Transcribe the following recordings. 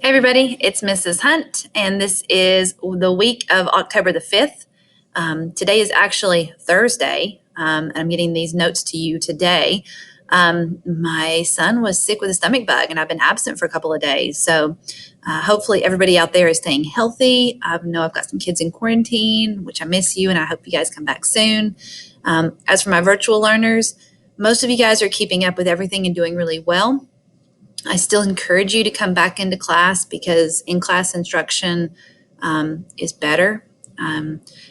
Hey everybody, it's Mrs. Hunt, and this is the week of October the 5th. Today is actually Thursday. I'm getting these notes to you today. My son was sick with a stomach bug, and I've been absent for a couple of days. So hopefully everybody out there is staying healthy. I know I've got some kids in quarantine, which I miss you, and I hope you guys come back soon. As for my virtual learners, most of you guys are keeping up with everything and doing really well. I still encourage you to come back into class because in-class instruction is better.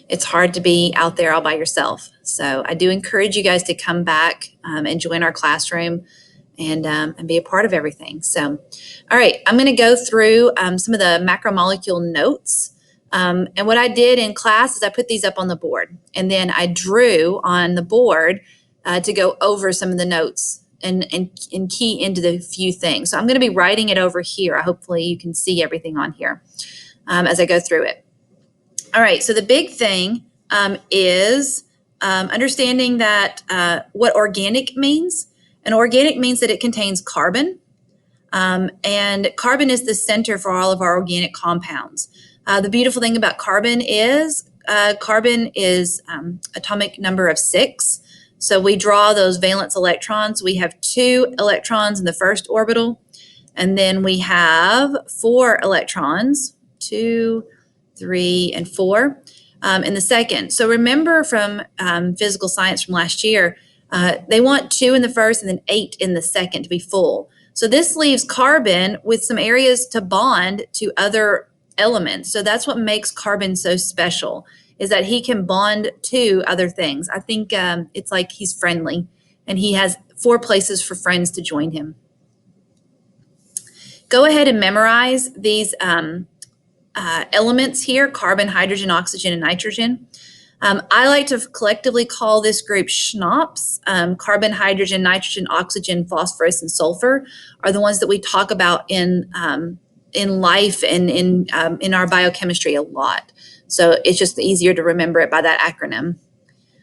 It's hard to be out there all by yourself. So I do encourage you guys to come back and join our classroom and be a part of everything. So, all right, I'm going to go through some of the macromolecule notes. And what I did in class is I put these up on the board, and then I drew on the board to go over some of the notes and key into the few things. So I'm going to be writing it over here. Hopefully you can see everything on here as I go through it. All right, so the big thing is understanding that what organic means. And organic means that it contains carbon. And carbon is the center for all of our organic compounds. The beautiful thing about carbon is atomic number of 6. So we draw those valence electrons. We have 2 electrons in the first orbital, and then we have 4 electrons, 2, 3, and 4 in the second. So remember from physical science from last year, they want 2 in the first and then 8 in the second to be full. So this leaves carbon with some areas to bond to other elements. So that's what makes carbon so special, is that he can bond to other things. I think it's like he's friendly, and he has 4 places for friends to join him. Go ahead and memorize these elements here: carbon, hydrogen, oxygen, and nitrogen. I like to collectively call this group SHNOPS. Carbon, hydrogen, nitrogen, oxygen, phosphorus, and sulfur are the ones that we talk about in life and in our biochemistry a lot. So it's just easier to remember it by that acronym.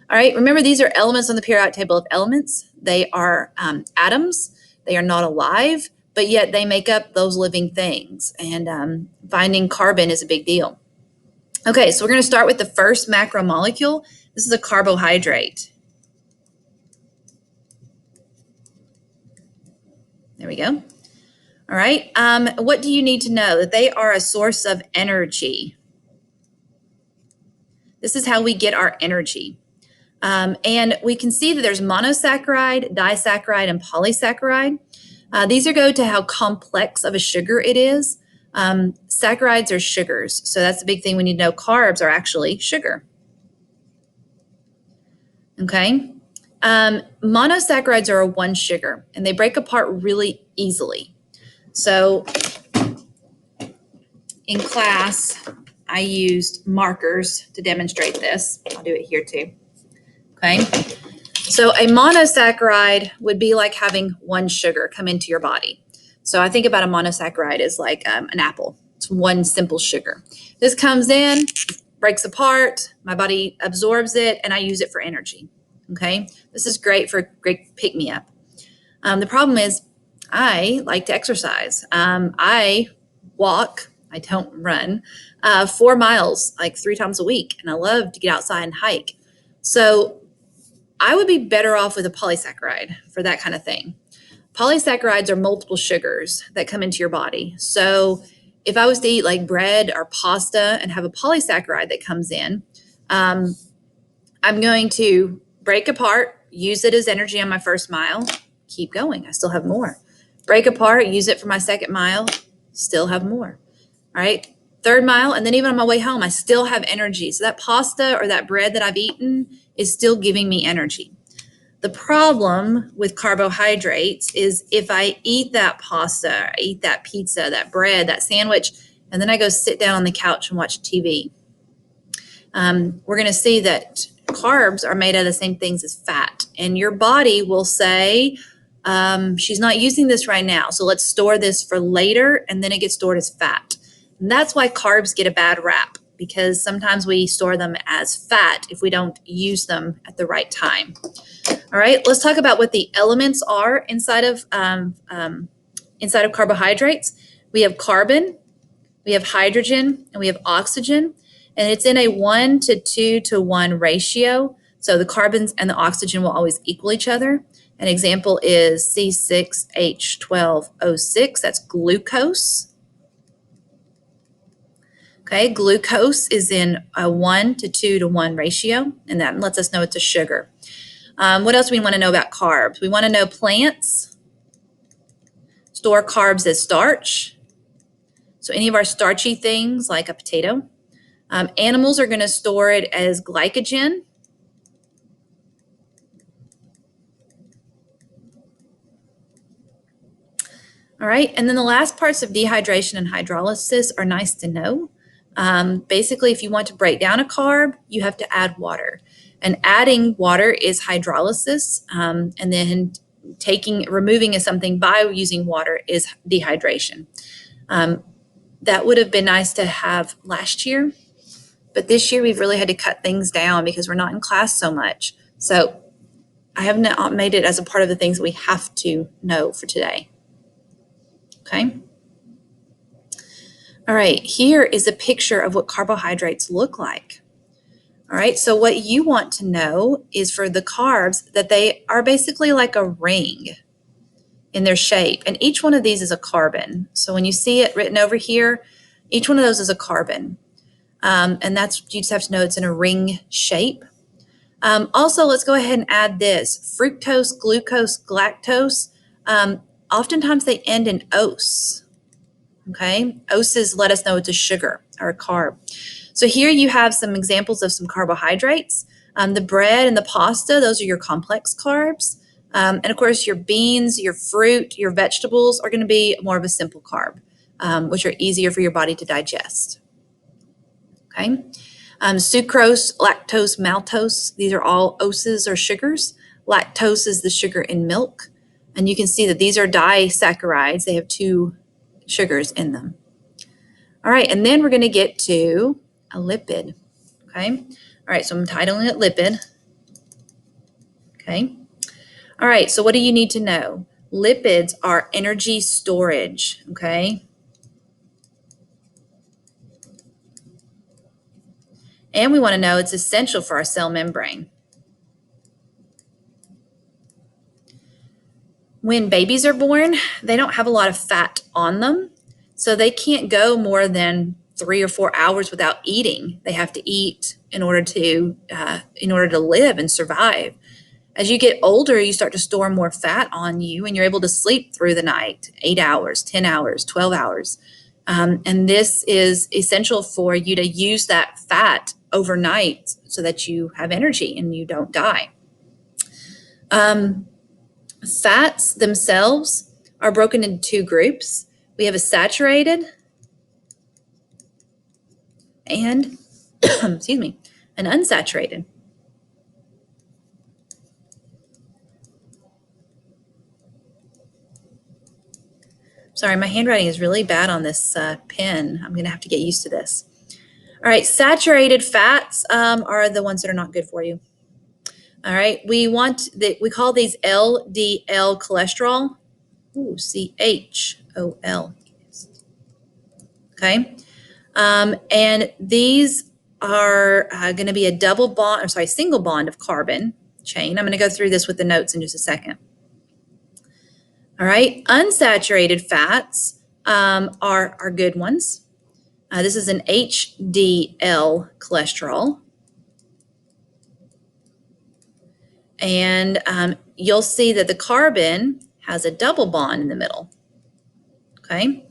All right, remember these are elements on the periodic table of elements. They are atoms. They are not alive, but yet they make up those living things. And finding carbon is a big deal. Okay, so we're going to start with the first macromolecule. This is a carbohydrate. There we go. All right, what do you need to know? That they are a source of energy. This is how we get our energy. And we can see that there's monosaccharide, disaccharide, and polysaccharide. These go to how complex of a sugar it is. Saccharides are sugars, so that's the big thing we need to know. Carbs are actually sugar. Okay. Monosaccharides are a 1 sugar, and they break apart really easily. So in class, I used markers to demonstrate this. I'll do it here too. Okay. So a monosaccharide would be like having 1 sugar come into your body. So I think about a monosaccharide as like an apple. It's 1 simple sugar. This comes in, breaks apart, my body absorbs it, and I use it for energy. Okay, this is great for great pick-me-up. The problem is I like to exercise. I walk, I don't run, 4 miles like 3 times a week, and I love to get outside and hike. So I would be better off with a polysaccharide for that kind of thing. Polysaccharides are multiple sugars that come into your body. So if I was to eat like bread or pasta and have a polysaccharide that comes in, I'm going to break apart, use it as energy on my first mile, keep going, I still have more. Break apart, use it for my second mile, still have more. All right, 3rd mile, and then even on my way home, I still have energy. So that pasta or that bread that I've eaten is still giving me energy. The problem with carbohydrates is if I eat that pasta, I eat that pizza, that bread, that sandwich, and then I go sit down on the couch and watch TV, we're going to see that carbs are made out of the same things as fat. And your body will say, she's not using this right now, so let's store this for later, and then it gets stored as fat. And that's why carbs get a bad rap, because sometimes we store them as fat if we don't use them at the right time. All right, let's talk about what the elements are inside of carbohydrates. We have carbon, we have hydrogen, and we have oxygen, and it's in a 1 to 2 to 1 ratio. So the carbons and the oxygen will always equal each other. An example is C6H12O6, that's glucose. Okay, glucose is in a 1 to 2 to 1 ratio, and that lets us know it's a sugar. What else do we want to know about carbs? We want to know plants store carbs as starch. So any of our starchy things like a potato. Animals are going to store it as glycogen. All right, and then the last parts of dehydration and hydrolysis are nice to know. Basically, if you want to break down a carb, you have to add water. And adding water is hydrolysis, and then removing something by using water is dehydration. That would have been nice to have last year, but this year we've really had to cut things down because we're not in class so much. So I have not made it as a part of the things that we have to know for today. Okay. All right, here is a picture of what carbohydrates look like. All right, so what you want to know is for the carbs that they are basically like a ring in their shape, and each one of these is a carbon. So when you see it written over here, each one of those is a carbon, and you just have to know it's in a ring shape. Also, let's go ahead and add this: fructose, glucose, galactose. Oftentimes they end in ose. Okay, oses let us know it's a sugar or a carb. So here you have some examples of some carbohydrates. The bread and the pasta, those are your complex carbs. And of course, your beans, your fruit, your vegetables are going to be more of a simple carb, which are easier for your body to digest. Okay, sucrose, lactose, maltose, these are all oses or sugars. Lactose is the sugar in milk. And you can see that these are disaccharides. They have 2 sugars in them. All right, and then we're going to get to a lipid. Okay, all right, so I'm titling it lipid. Okay, all right, so what do you need to know? Lipids are energy storage. Okay, and we want to know it's essential for our cell membrane. When babies are born, they don't have a lot of fat on them, so they can't go more than 3 or 4 hours without eating. They have to eat in order to live and survive. As you get older, you start to store more fat on you, and you're able to sleep through the night, 8 hours, 10 hours, 12 hours. And this is essential for you to use that fat overnight so that you have energy and you don't die. Fats themselves are broken into 2 groups. We have a saturated and, excuse me, an unsaturated. Sorry, my handwriting is really bad on this pen. I'm going to have to get used to this. All right, saturated fats are the ones that are not good for you. All right, we call these LDL cholesterol. Ooh, CHOL. Okay, and these are going to be a single bond of carbon chain. I'm going to go through this with the notes in just a second. All right, unsaturated fats are good ones. This is an HDL cholesterol. And you'll see that the carbon has a double bond in the middle. Okay,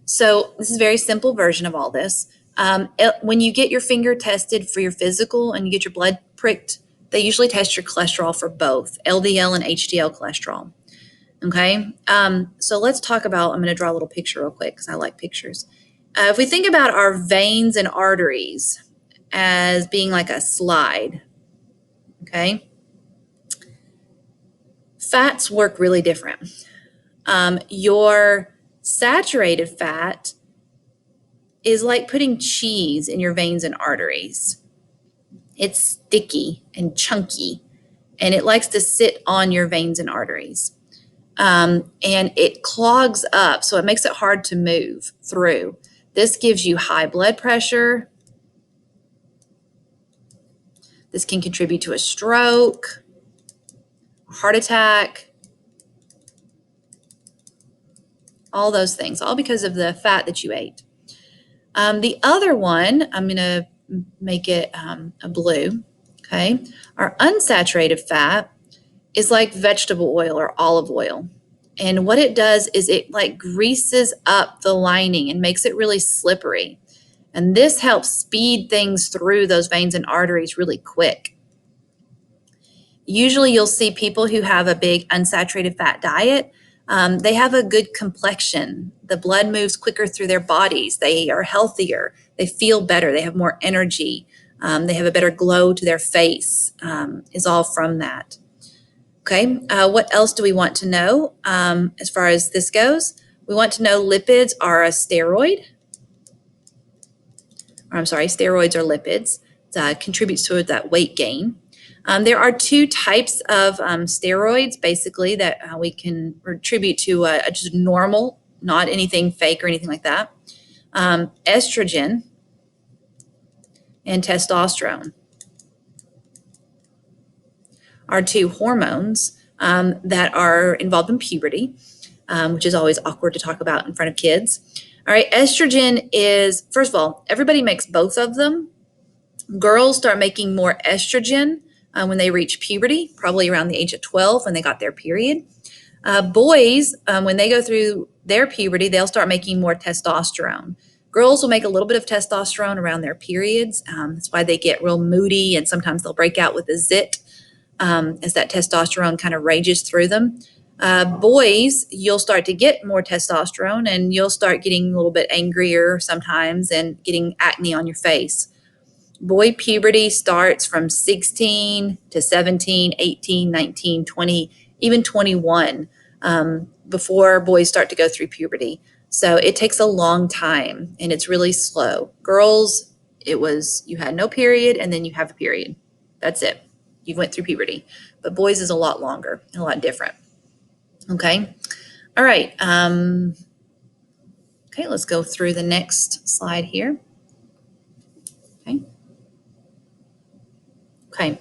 so this is a very simple version of all this. When you get your finger tested for your physical and you get your blood pricked, they usually test your cholesterol for both LDL and HDL cholesterol. Okay, so let's talk about, I'm going to draw a little picture real quick because I like pictures. If we think about our veins and arteries as being like a slide, okay, fats work really different. Your saturated fat is like putting cheese in your veins and arteries. It's sticky and chunky, and it likes to sit on your veins and arteries. And it clogs up, so it makes it hard to move through. This gives you high blood pressure. This can contribute to a stroke, heart attack, all those things, all because of the fat that you ate. The other one, I'm going to make it a blue, okay? Our unsaturated fat is like vegetable oil or olive oil. And what it does is it like greases up the lining and makes it really slippery. And this helps speed things through those veins and arteries really quick. Usually you'll see people who have a big unsaturated fat diet, they have a good complexion. The blood moves quicker through their bodies. They are healthier. They feel better. They have more energy. They have a better glow to their face, is all from that. Okay, what else do we want to know as far as this goes? We want to know lipids are a steroid. Or I'm sorry, steroids are lipids. It contributes to that weight gain. There are two types of steroids, basically, that we can attribute to just normal, not anything fake or anything like that. Estrogen and testosterone are two hormones that are involved in puberty, which is always awkward to talk about in front of kids. All right, estrogen is, first of all, everybody makes both of them. Girls start making more estrogen when they reach puberty, probably around the age of 12 when they got their period. Boys, when they go through their puberty, they'll start making more testosterone. Girls will make a little bit of testosterone around their periods. That's why they get real moody and sometimes they'll break out with a zit as that testosterone kind of rages through them. Boys, you'll start to get more testosterone and you'll start getting a little bit angrier sometimes and getting acne on your face. Boy puberty starts from 16 to 17, 18, 19, 20, even 21 before boys start to go through puberty. So it takes a long time and it's really slow. Girls, it was you had no period and then you have a period. That's it. You went through puberty. But boys is a lot longer and a lot different. Okay. All right. Okay, let's go through the next slide here. Okay. Okay.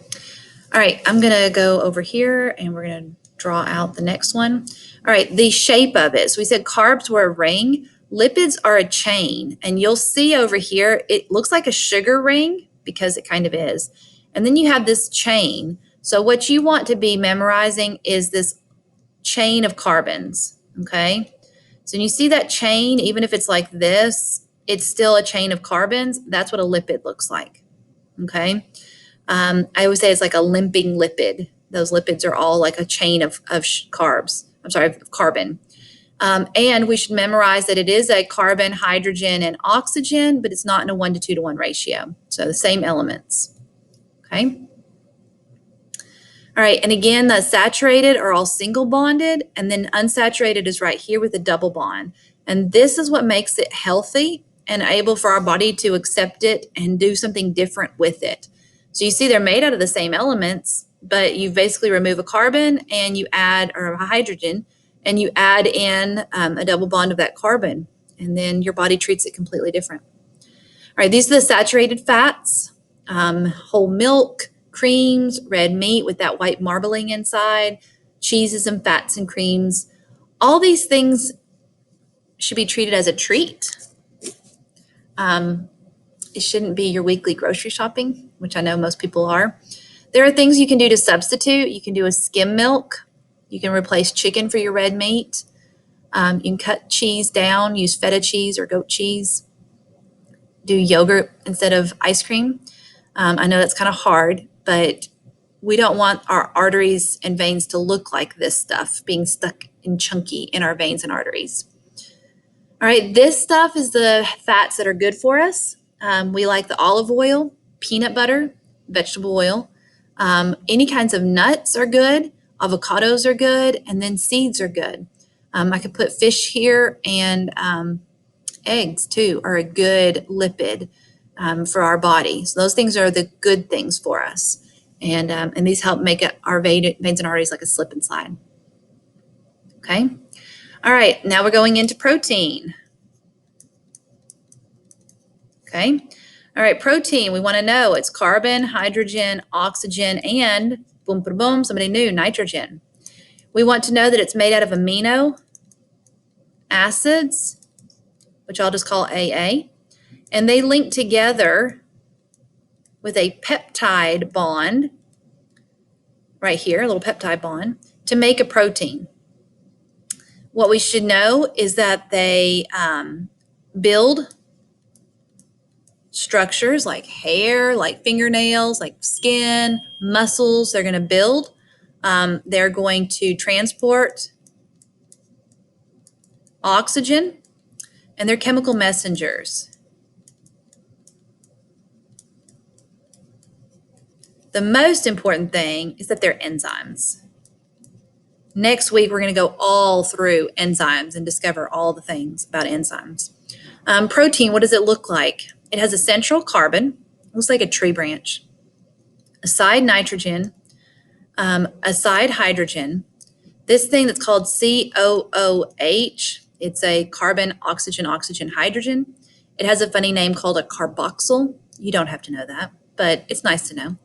All right, I'm going to go over here and we're going to draw out the next one. All right, the shape of it. So we said carbs were a ring. Lipids are a chain. And you'll see over here, it looks like a sugar ring because it kind of is. And then you have this chain. So what you want to be memorizing is this chain of carbons, okay? So when you see that chain, even if it's like this, it's still a chain of carbons. That's what a lipid looks like, okay? I always say it's like a limping lipid. Those lipids are all like a chain of carbs. I'm sorry, of carbon. And we should memorize that it is a carbon, hydrogen, and oxygen, but it's not in a 1 to 2 to 1 ratio. So the same elements. Okay. All right, and again, the saturated are all single bonded, and then unsaturated is right here with a double bond. And this is what makes it healthy and able for our body to accept it and do something different with it. So you see they're made out of the same elements, but you basically remove a carbon and you add, or a hydrogen, and you add in a double bond of that carbon, and then your body treats it completely different. All right, these are the saturated fats, whole milk, creams, red meat with that white marbling inside, cheeses and fats and creams. All these things should be treated as a treat. It shouldn't be your weekly grocery shopping, which I know most people are. There are things you can do to substitute. You can do a skim milk. You can replace chicken for your red meat. You can cut cheese down, use feta cheese or goat cheese. Do yogurt instead of ice cream. I know that's kind of hard, but we don't want our arteries and veins to look like this stuff, being stuck in chunky in our veins and arteries. All right, this stuff is the fats that are good for us. We like the olive oil, peanut butter, vegetable oil. Any kinds of nuts are good. Avocados are good, and then seeds are good. I could put fish here, and eggs too are a good lipid for our body. So those things are the good things for us. And these help make our veins and arteries like a slip and slide. Okay. All right. Now we're going into protein. Okay. All right, protein, we want to know it's carbon, hydrogen, oxygen, and boom, boom, boom, somebody knew, nitrogen. We want to know that it's made out of amino acids, which I'll just call AA, and they link together with a peptide bond right here, a little peptide bond, to make a protein. What we should know is that they build structures like hair, like fingernails, like skin, muscles. They're going to build. They're going to transport oxygen, and they're chemical messengers. The most important thing is that they're enzymes. Next week, we're going to go all through enzymes and discover all the things about enzymes. Protein, what does it look like? It has a central carbon, looks like a tree branch, a side nitrogen, a side hydrogen. This thing that's called COOH, it's a carbon, oxygen, oxygen, hydrogen. It has a funny name called a carboxyl. You don't have to know that, but it's nice to know.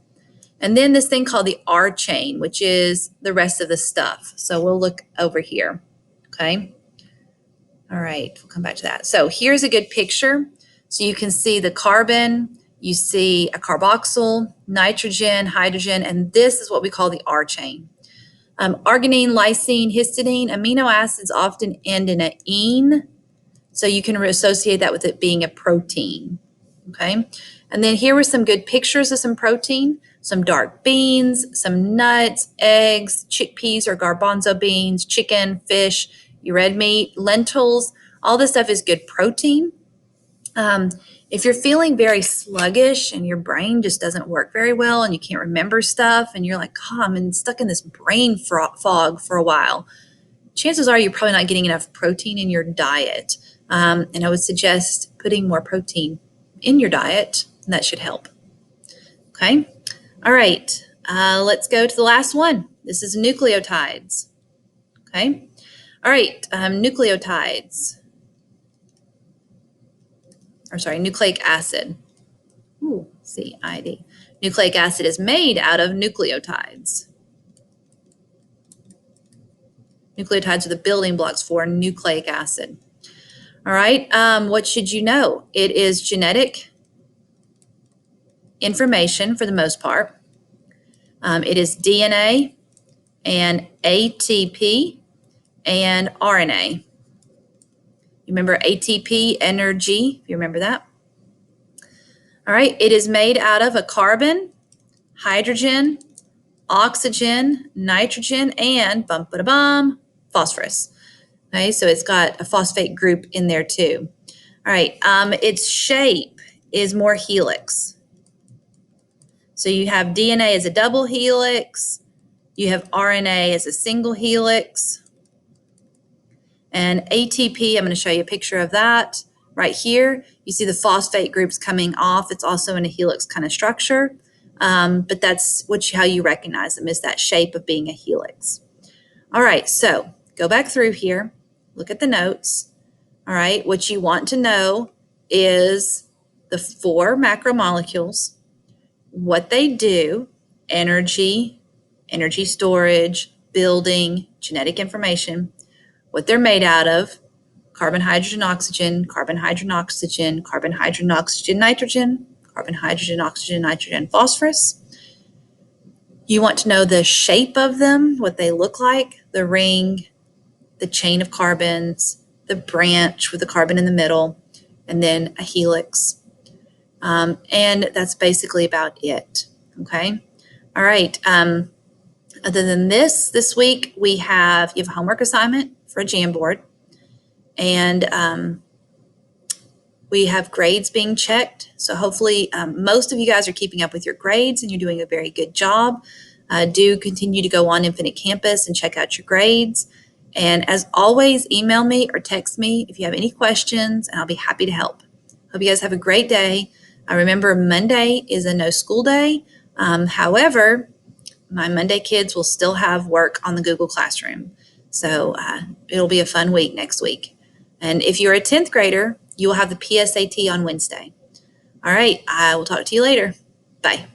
And then this thing called the R chain, which is the rest of the stuff. So we'll look over here, okay? All right, we'll come back to that. So here's a good picture. So you can see the carbon, you see a carboxyl, nitrogen, hydrogen, and this is what we call the R chain. Arginine, lysine, histidine, amino acids often end in an "ene," so you can associate that with it being a protein, okay? And then here were some good pictures of some protein, some dark beans, some nuts, eggs, chickpeas or garbanzo beans, chicken, fish, red meat, lentils. All this stuff is good protein. If you're feeling very sluggish and your brain just doesn't work very well and you can't remember stuff and you're like, oh, I'm stuck in this brain fog for a while, chances are you're probably not getting enough protein in your diet. And I would suggest putting more protein in your diet, and that should help. Okay. All right. Let's go to the last one. This is nucleotides. Okay. All right. Nucleotides. Or sorry, nucleic acid. Ooh, CID. Nucleic acid is made out of nucleotides. Nucleotides are the building blocks for nucleic acid. All right, what should you know? It is genetic information for the most part. It is DNA and ATP and RNA. You remember ATP, energy, if you remember that. All right, it is made out of a carbon, hydrogen, oxygen, nitrogen, and phosphorus. Okay, so it's got a phosphate group in there too. All right, its shape is more helix. So you have DNA as a double helix, you have RNA as a single helix, and ATP, I'm going to show you a picture of that right here. You see the phosphate groups coming off. It's also in a helix kind of structure, but that's how you recognize them, is that shape of being a helix. All right, so go back through here, look at the notes. All right, what you want to know is the 4 macromolecules, what they do, energy storage, building, genetic information, what they're made out of, carbon, hydrogen, oxygen, carbon, hydrogen, oxygen, carbon, hydrogen, oxygen, nitrogen, carbon, hydrogen, oxygen, nitrogen, phosphorus. You want to know the shape of them, what they look like, the ring, the chain of carbons, the branch with the carbon in the middle, and then a helix. And that's basically about it, okay? All right, other than this week you have a homework assignment for a Jamboard, and we have grades being checked. So hopefully most of you guys are keeping up with your grades and you're doing a very good job. Do continue to go on Infinite Campus and check out your grades. And as always, email me or text me if you have any questions, and I'll be happy to help. Hope you guys have a great day. Remember, Monday is a no school day. However, my Monday kids will still have work on the Google Classroom. So it'll be a fun week next week. And if you're a 10th grader, you will have the PSAT on Wednesday. All right, I will talk to you later. Bye.